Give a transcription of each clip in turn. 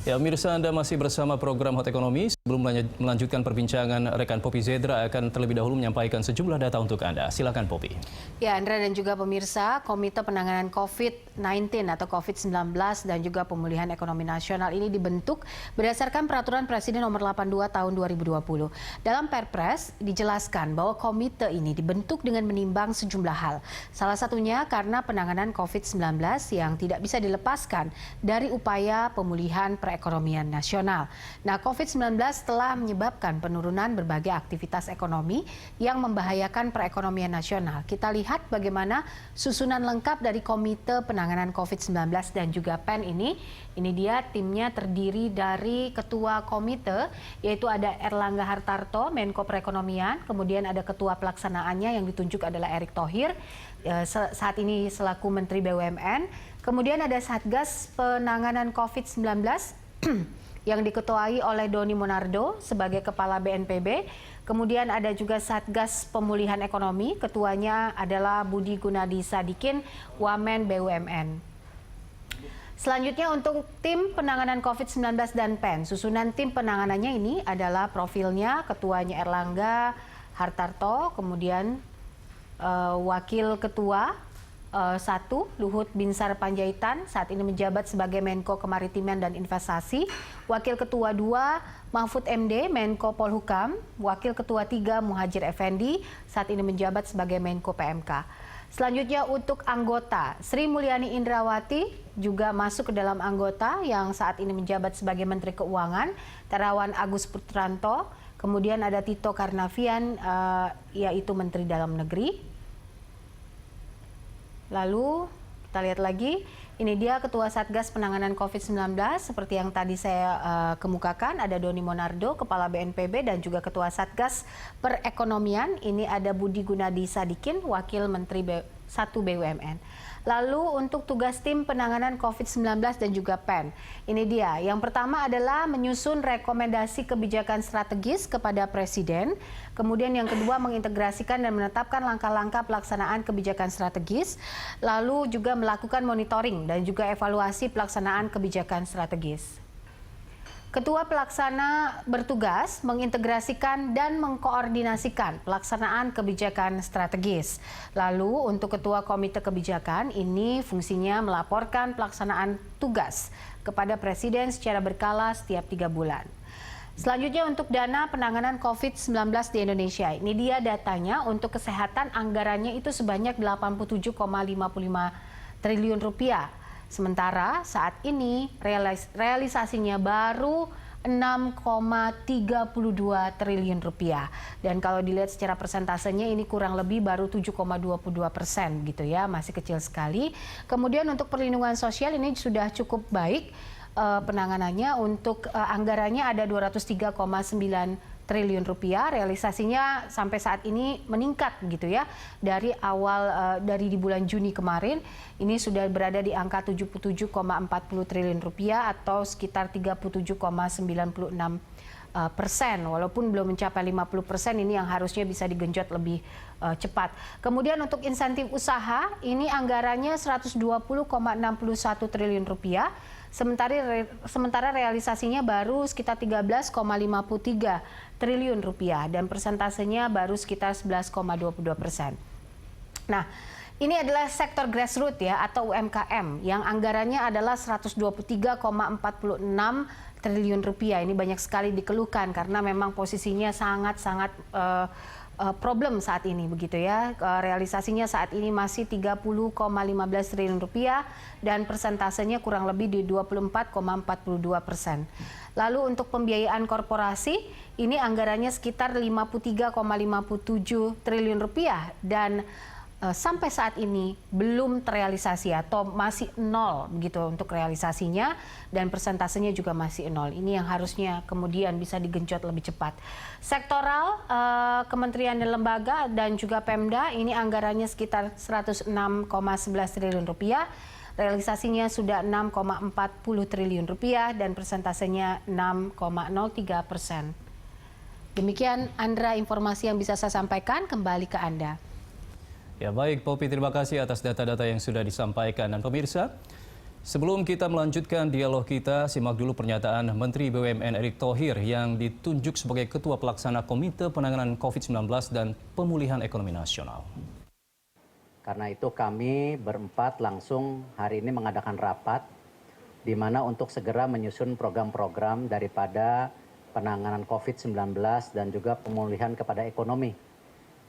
Ya, pemirsa, Anda masih bersama program Hot Ekonomi. Sebelum melanjutkan perbincangan, rekan Poppy Zedra akan terlebih dahulu menyampaikan sejumlah data untuk Anda. Silakan, Poppy. Ya, Andra dan juga pemirsa, Komite Penanganan COVID-19 atau COVID-19 dan juga Pemulihan Ekonomi Nasional ini dibentuk berdasarkan Peraturan Presiden Nomor 82 Tahun 2020. Dalam Perpres dijelaskan bahwa komite ini dibentuk dengan menimbang sejumlah hal. Salah satunya karena penanganan COVID-19 yang tidak bisa dilepaskan dari upaya pemulihan perekonomian nasional. Nah, COVID-19 telah menyebabkan penurunan berbagai aktivitas ekonomi yang membahayakan perekonomian nasional. Kita lihat bagaimana susunan lengkap dari Komite Penanganan COVID-19 dan juga PEN ini. Ini dia timnya terdiri dari Ketua Komite, yaitu ada Erlangga Hartarto, Menko Perekonomian, kemudian ada Ketua Pelaksanaannya yang ditunjuk adalah Erick Thohir, saat ini selaku Menteri BUMN. Kemudian ada Satgas Penanganan COVID-19 yang diketuai oleh Doni Monardo sebagai Kepala BNPB. Kemudian ada juga Satgas Pemulihan Ekonomi, ketuanya adalah Budi Gunadi Sadikin, Wamen BUMN. Selanjutnya untuk tim penanganan COVID-19 dan PEN, susunan tim penanganannya ini adalah profilnya, ketuanya Erlangga Hartarto, kemudian Wakil Ketua 1, Luhut Binsar Panjaitan, saat ini menjabat sebagai Menko Kemaritiman dan Investasi. Wakil Ketua 2, Mahfud MD, Menko Polhukam. Wakil Ketua 3, Muhajir Effendi, saat ini menjabat sebagai Menko PMK. Selanjutnya untuk anggota, Sri Mulyani Indrawati juga masuk ke dalam anggota yang saat ini menjabat sebagai Menteri Keuangan. Terawan Agus Putranto, kemudian ada Tito Karnavian, yaitu Menteri Dalam Negeri. Lalu kita lihat lagi, ini dia Ketua Satgas Penanganan COVID-19 seperti yang tadi saya kemukakan, ada Doni Monardo, Kepala BNPB dan juga Ketua Satgas Perekonomian, ini ada Budi Gunadi Sadikin, Wakil Menteri 1 BUMN. Lalu untuk tugas tim penanganan COVID-19 dan juga PEN, ini dia. Yang pertama adalah menyusun rekomendasi kebijakan strategis kepada Presiden. Kemudian yang kedua mengintegrasikan dan menetapkan langkah-langkah pelaksanaan kebijakan strategis. Lalu juga melakukan monitoring dan juga evaluasi pelaksanaan kebijakan strategis. Ketua Pelaksana bertugas mengintegrasikan dan mengkoordinasikan pelaksanaan kebijakan strategis. Lalu untuk Ketua Komite Kebijakan ini fungsinya melaporkan pelaksanaan tugas kepada Presiden secara berkala setiap 3 bulan. Selanjutnya untuk dana penanganan COVID-19 di Indonesia. Ini dia datanya untuk kesehatan anggarannya itu sebanyak 87,55 triliun rupiah. Sementara saat ini realisasinya baru 6,32 triliun rupiah. Dan kalau dilihat secara persentasenya ini kurang lebih baru 7,22% gitu ya, masih kecil sekali. Kemudian untuk perlindungan sosial ini sudah cukup baik penanganannya. Untuk anggarannya ada 203,9 triliun rupiah, realisasinya sampai saat ini meningkat gitu ya. Dari awal dari di bulan Juni kemarin ini sudah berada di angka 77,40 triliun rupiah atau sekitar 37,96%. Walaupun belum mencapai 50%, ini yang harusnya bisa digenjot lebih cepat. Kemudian untuk insentif usaha ini anggarannya 120,61 triliun rupiah. Sementara realisasinya baru sekitar 13,53 triliun rupiah dan persentasenya baru sekitar 11,22%. Nah, ini adalah sektor grassroots ya atau UMKM yang anggarannya adalah 123,46 triliun rupiah. Ini banyak sekali dikeluhkan karena memang posisinya sangat-sangat problem saat ini begitu ya. Realisasinya saat ini masih 30,15 triliun rupiah dan persentasenya kurang lebih di 24,42%. Lalu untuk pembiayaan korporasi ini anggarannya sekitar 53,57 triliun rupiah dan sampai saat ini belum terrealisasi atau masih nol begitu untuk realisasinya dan persentasenya juga masih nol. Ini yang harusnya kemudian bisa digenjot lebih cepat. Sektoral, kementerian dan lembaga dan juga Pemda ini anggarannya sekitar 106,11 triliun rupiah. Realisasinya sudah 6,40 triliun rupiah dan persentasenya 6,03%. Demikian Andra informasi yang bisa saya sampaikan, kembali ke Anda. Ya baik, Poppy, terima kasih atas data-data yang sudah disampaikan. Dan pemirsa, Sebelum kita melanjutkan dialog kita, simak dulu pernyataan Menteri BUMN Erick Thohir yang ditunjuk sebagai Ketua Pelaksana Komite Penanganan COVID-19 dan Pemulihan Ekonomi Nasional. Karena itu kami berempat langsung hari ini mengadakan rapat di mana untuk segera menyusun program-program daripada penanganan COVID-19 dan juga pemulihan kepada ekonomi.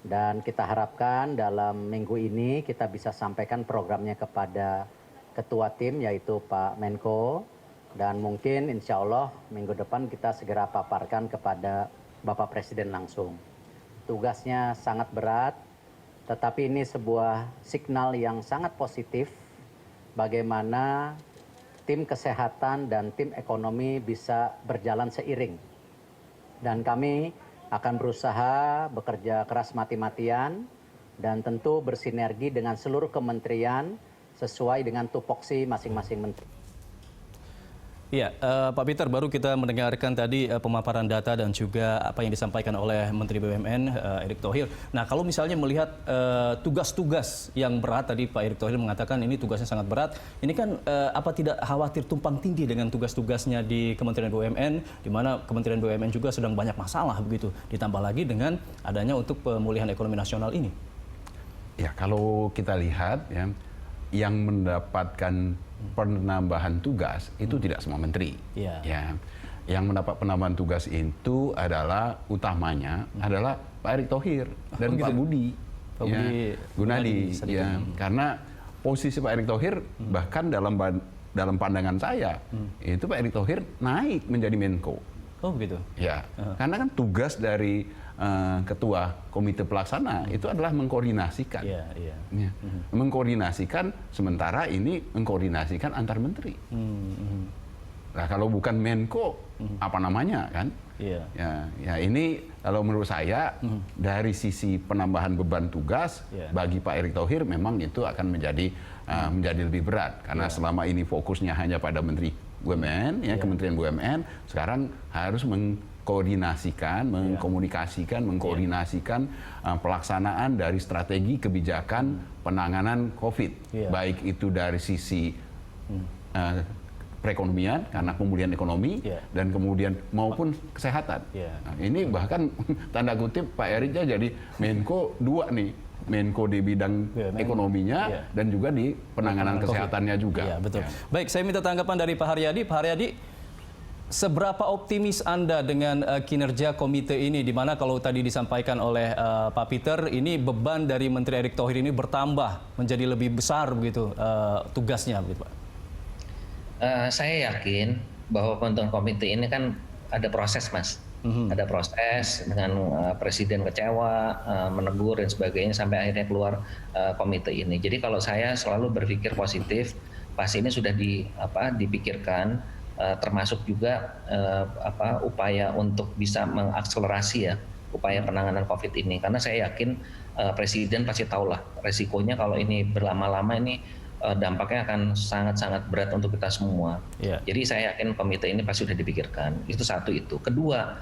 Dan kita harapkan dalam minggu ini kita bisa sampaikan programnya kepada Ketua Tim yaitu Pak Menko, dan mungkin insya Allah minggu depan kita segera paparkan kepada Bapak Presiden langsung. Tugasnya sangat berat, tetapi ini sebuah signal yang sangat positif bagaimana tim kesehatan dan tim ekonomi bisa berjalan seiring. Dan kami akan berusaha bekerja keras mati-matian dan tentu bersinergi dengan seluruh kementerian sesuai dengan tupoksi masing-masing menteri. Ya, Pak Peter, baru kita mendengarkan tadi pemaparan data dan juga apa yang disampaikan oleh Menteri BUMN Erick Thohir. Nah, kalau misalnya melihat tugas-tugas yang berat, tadi Pak Erick Thohir mengatakan ini tugasnya sangat berat. Ini kan apa tidak khawatir tumpang tindih dengan tugas-tugasnya di Kementerian BUMN, di mana Kementerian BUMN juga sedang banyak masalah begitu. Ditambah lagi dengan adanya untuk pemulihan ekonomi nasional ini. Ya, kalau kita lihat ya, yang mendapatkan penambahan tugas itu tidak semua menteri. Yeah. Ya, yang mendapat penambahan tugas itu adalah utamanya adalah Pak Erick Thohir dan Pak Budi, Pak ya, Budi Gunadi. Ya, karena posisi Pak Erick Thohir bahkan dalam pandangan saya itu Pak Erick Thohir naik menjadi Menko. Oh begitu. Ya, karena kan tugas dari Ketua Komite Pelaksana itu adalah mengkoordinasikan. Yeah, yeah. Ya. Mengkoordinasikan, sementara ini mengkoordinasikan antar menteri. Nah, kalau bukan Menko, apa namanya kan? Yeah. Ya ini kalau menurut saya dari sisi penambahan beban tugas bagi Pak Erick Thohir memang itu akan menjadi lebih berat karena selama ini fokusnya hanya pada Menteri BUMN, ya Kementerian BUMN, sekarang harus mengkoordinasikan, mengkoordinasikan pelaksanaan dari strategi kebijakan penanganan COVID, baik itu dari sisi perekonomian karena pemulihan ekonomi dan kemudian maupun kesehatan. Nah, ini bahkan tanda kutip Pak Erick jadi Menko 2 nih. Menko di bidang ekonominya dan juga di penanganan kesehatannya juga. Iya, betul. Baik, saya minta tanggapan dari Pak Haryadi. Pak Haryadi, seberapa optimis Anda dengan kinerja komite ini, di mana kalau tadi disampaikan oleh Pak Peter, ini beban dari Menteri Erick Thohir ini bertambah menjadi lebih besar begitu tugasnya, begitu Pak? Saya yakin bahwa pembentukan komite ini kan ada proses, Mas. Ada proses dengan presiden kecewa, menegur dan sebagainya sampai akhirnya keluar komite ini. Jadi kalau saya selalu berpikir positif, pasti ini sudah dipikirkan, termasuk juga upaya untuk bisa mengakselerasi ya upaya penanganan COVID ini. Karena saya yakin presiden pasti tahulah resikonya kalau ini berlama-lama ini dampaknya akan sangat-sangat berat untuk kita semua. Jadi saya yakin komite ini pasti sudah dipikirkan. Itu satu itu. Kedua,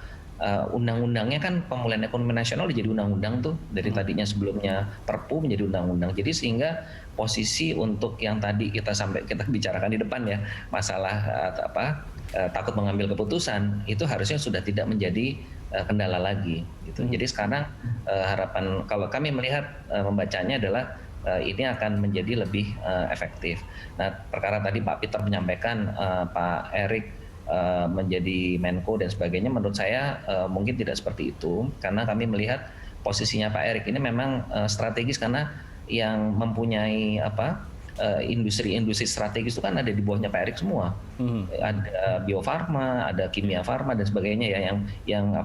undang-undangnya kan pemulihan ekonomi nasional jadi undang-undang tuh dari tadinya sebelumnya Perpu menjadi undang-undang. Jadi sehingga posisi untuk yang tadi kita bicarakan di depan ya masalah takut mengambil keputusan itu harusnya sudah tidak menjadi kendala lagi. Gitu. Jadi sekarang harapan kalau kami melihat membacanya adalah ini akan menjadi lebih efektif. Nah, perkara tadi Pak Peter menyampaikan Pak Erick menjadi Menko dan sebagainya, menurut saya mungkin tidak seperti itu, karena kami melihat posisinya Pak Erick ini memang strategis karena yang mempunyai industri-industri strategis itu kan ada di bawahnya Pak Erick semua. Ada Bio Farma, ada Kimia Farma dan sebagainya ya yang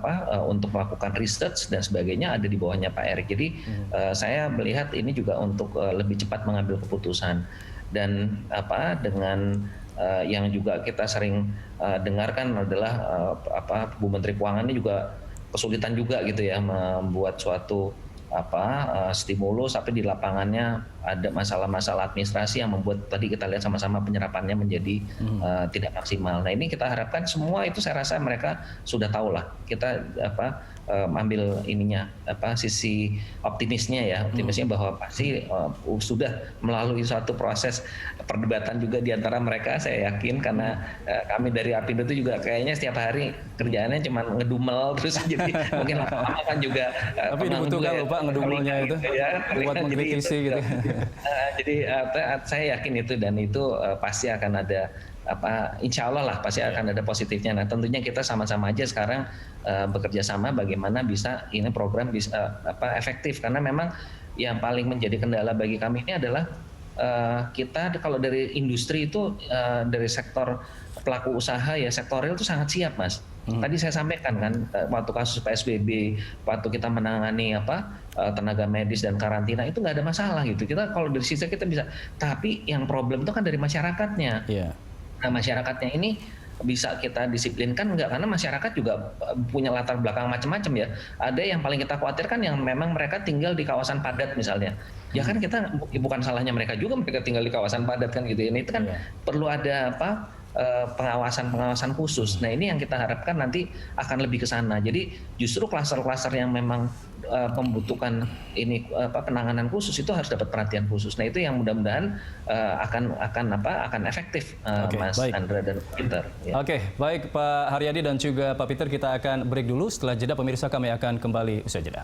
untuk melakukan research dan sebagainya ada di bawahnya Pak Erick. Jadi saya melihat ini juga untuk lebih cepat mengambil keputusan dan dengan yang juga kita sering dengarkan adalah Bu Menteri Keuangan ini juga kesulitan juga gitu ya membuat suatu stimulus, tapi di lapangannya ada masalah-masalah administrasi yang membuat tadi kita lihat sama-sama penyerapannya menjadi tidak maksimal. Nah ini kita harapkan semua itu saya rasa mereka sudah tahu lah kita ambil ininya sisi optimisnya bahwa pasti sudah melalui suatu proses perdebatan juga di antara mereka, saya yakin, karena kami dari Apindo itu juga kayaknya setiap hari kerjaannya cuma ngedumel terus jadi mungkin lama-lama kan juga tapi dibutuhkan loh Pak ngedumelnya itu buat mengkritisi gitu. Jadi saya yakin itu, dan itu pasti akan ada insya Allah lah pasti akan ada positifnya. Nah tentunya kita sama-sama aja sekarang bekerja sama bagaimana bisa ini program bisa efektif, karena memang yang paling menjadi kendala bagi kami ini adalah kita kalau dari industri itu dari sektor pelaku usaha ya sektor real itu sangat siap Mas. Tadi saya sampaikan kan waktu kasus PSBB, waktu kita menangani tenaga medis dan karantina itu nggak ada masalah gitu. Kita kalau dari sisi kita bisa, tapi yang problem itu kan dari masyarakatnya. Yeah. Nah masyarakatnya ini bisa kita disiplinkan enggak, karena masyarakat juga punya latar belakang macam-macam ya. Ada yang paling kita khawatirkan yang memang mereka tinggal di kawasan padat misalnya. Ya kan kita bukan salahnya mereka juga mereka tinggal di kawasan padat kan gitu. Ini itu kan perlu ada pengawasan khusus. Nah ini yang kita harapkan nanti akan lebih ke sana. Jadi justru klaster-klaster yang memang membutuhkan ini penanganan khusus itu harus dapat perhatian khusus. Nah itu yang mudah-mudahan akan efektif, Mas baik. Andra dan Peter. Ya. Oke, baik Pak Haryadi dan juga Pak Peter, kita akan break dulu. Setelah jeda pemirsa kami akan kembali usai jeda.